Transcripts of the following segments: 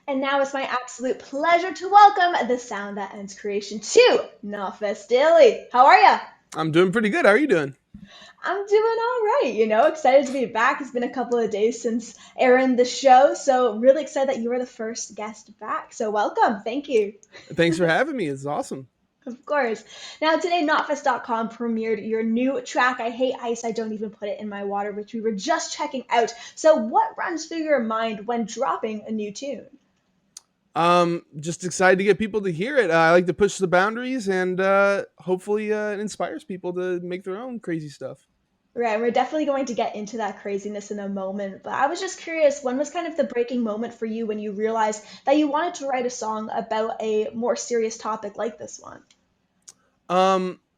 And now it's my absolute pleasure to welcome the sound that ends creation to Knotfest Daily. How are ya? I'm doing pretty good. How are you doing? I'm doing all right, excited to be back. It's been a couple of days since airing the show, so really excited that you were the first guest back. So welcome. Thank you. Thanks for having me. It's awesome. Of course. Now, today, Knotfest.com premiered your new track, I Hate Ice, I Don't Even Put It in My Water, which we were just checking out. So, what runs through your mind when dropping a new tune? Just excited to get people to hear it. I like to push the boundaries and hopefully it inspires people to make their own crazy stuff. Right, we're definitely going to get into that craziness in a moment, but I was just curious, when was kind of the breaking moment for you when you realized that you wanted to write a song about a more serious topic like this one?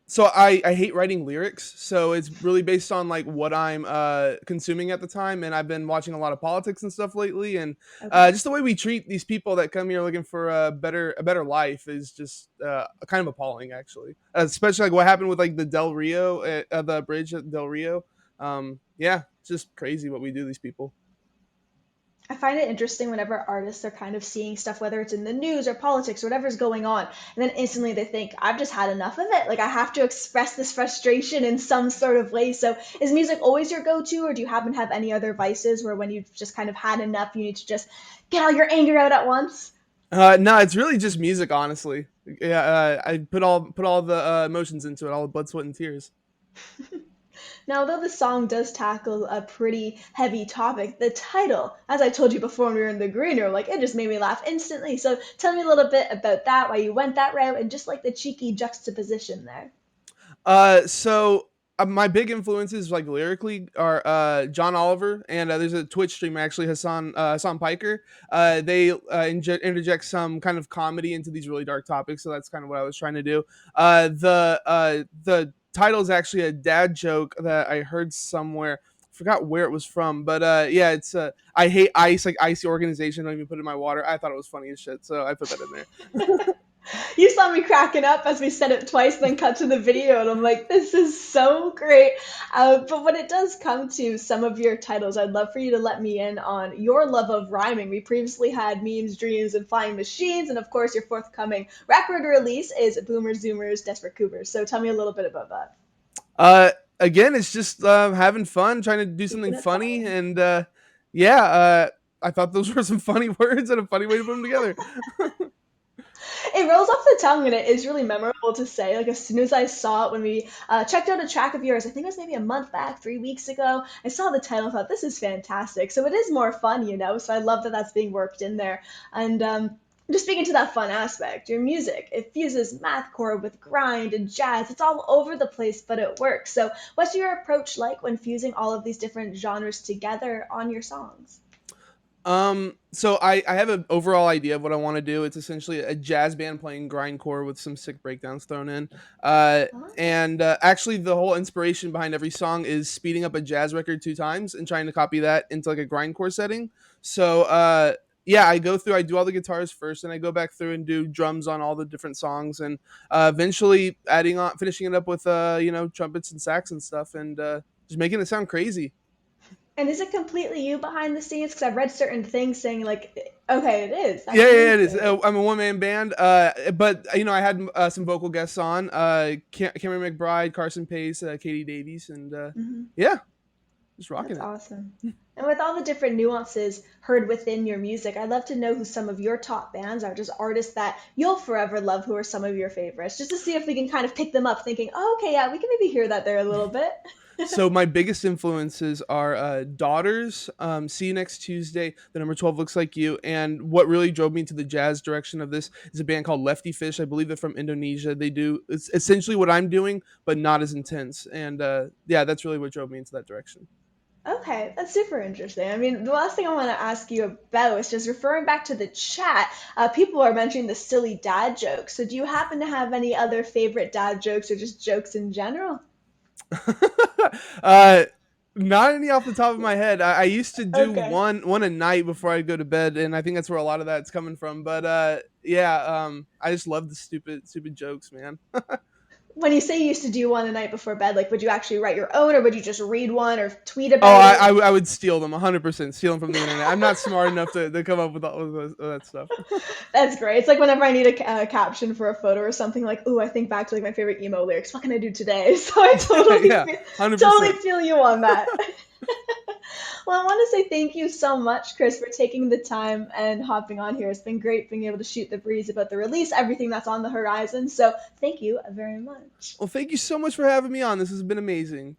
So I hate writing lyrics. So it's really based on like what I'm consuming at the time, and I've been watching a lot of politics and stuff lately, and Okay. just the way we treat these people that come here looking for a better life is just kind of appalling, actually. Especially like what happened with like the Del Rio, the bridge at Del Rio. Yeah, it's just crazy what we do to these people. I find it interesting whenever artists are kind of seeing stuff, whether it's in the news or politics or whatever's going on, and then instantly they think, I've just had enough of it. Like, I have to express this frustration in some sort of way. So, is music always your go to, or do you happen to have any other vices where when you've just kind of had enough, you need to just get all your anger out at once? No, it's really just music, honestly. Yeah, I put all the emotions into it, all the blood, sweat, and tears. Now, although the song does tackle a pretty heavy topic, the title, as I told you before when we were in the green room, like it just made me laugh instantly. So tell me a little bit about that, why you went that route, and just like the cheeky juxtaposition there. My big influences, like lyrically, are John Oliver and there's a Twitch streamer actually, Hassan Piker. They interject some kind of comedy into these really dark topics, so that's kind of what I was trying to do. The title is actually a dad joke that I heard somewhere. Forgot where it was from, but yeah, it's I hate ice, like icy organization. Don't even put it in my water. I thought it was funny as shit, so I put that in there. You saw me cracking up as we said it twice, then cut to the video, and I'm like, this is so great. But when it does come to some of your titles, I'd love for you to let me in on your love of rhyming. We previously had Memes, Dreams, and Flying Machines, and of course, your forthcoming record release is Boomers, Zoomers, Desperate Cougars. So tell me a little bit about that. Uh, Again, it's just having fun, trying to do something Keeping it funny, fun. and yeah, I thought those were some funny words and a funny way to put them together. It rolls off the tongue and it is really memorable to say. Like as soon as I saw it when we checked out a track of yours, I think it was maybe a month back, 3 weeks ago. I saw the title, and thought this is fantastic. So it is more fun. So I love that that's being worked in there. And just speaking to that fun aspect, your music it fuses mathcore with grind and jazz. It's all over the place, but it works. So what's your approach like when fusing all of these different genres together on your songs? So I have an overall idea of what I want to do. It's essentially a jazz band playing grindcore with some sick breakdowns thrown in. Uh, Awesome. and actually, the whole inspiration behind every song is speeding up a jazz record 2 times and trying to copy that into like a grindcore setting. So yeah, I do all the guitars first, and I go back through and do drums on all the different songs, and eventually finishing it up with trumpets and sax and stuff, and just making it sound crazy. And is it completely you behind the scenes? Because I've read certain things saying like, okay, it is. Yeah, That's yeah, it is. amazing. I'm a one man band, but I had some vocal guests on, Cameron McBride, Carson Pace, Katie Davies, and Hmm. yeah, just rocking That's it. awesome. And with all the different nuances heard within your music, I'd love to know who some of your top bands are, just artists that you'll forever love. Who are some of your favorites? Just to see if we can kind of pick them up, thinking, oh, okay, yeah, we can maybe hear that there a little bit. So my biggest influences are Daughters, See You Next Tuesday, the number 12 Looks Like You, and what really drove me into the jazz direction of this is a band called Lefty Fish. I believe they're from Indonesia. They do it's essentially what I'm doing, but not as intense, and yeah, that's really what drove me into that direction. Okay, that's super interesting. I mean, the last thing I want to ask you about is just referring back to the chat. People are mentioning the silly dad jokes. So, do you happen to have any other favorite dad jokes or just jokes in general? uh, Not any off the top of my head. I used to do Okay. one a night before I go to bed, and I think that's where a lot of that's coming from. But yeah, I just love the stupid jokes, man. When you say you used to do one the night before bed, like would you actually write your own, or would you just read one or tweet Oh, about it? I would steal them 100%, steal them from the internet. I'm not smart enough to come up with all that stuff. That's great. It's like whenever I need a caption for a photo or something, like, ooh, I think back to like my favorite emo lyrics. What can I do today? So I Yeah, yeah, totally 100%. feel you on that. Well, I want to say thank you so much, Chris, for taking the time and hopping on here. It's been great being able to shoot the breeze about the release, everything that's on the horizon. So thank you very much. Well, thank you so much for having me on. This has been amazing.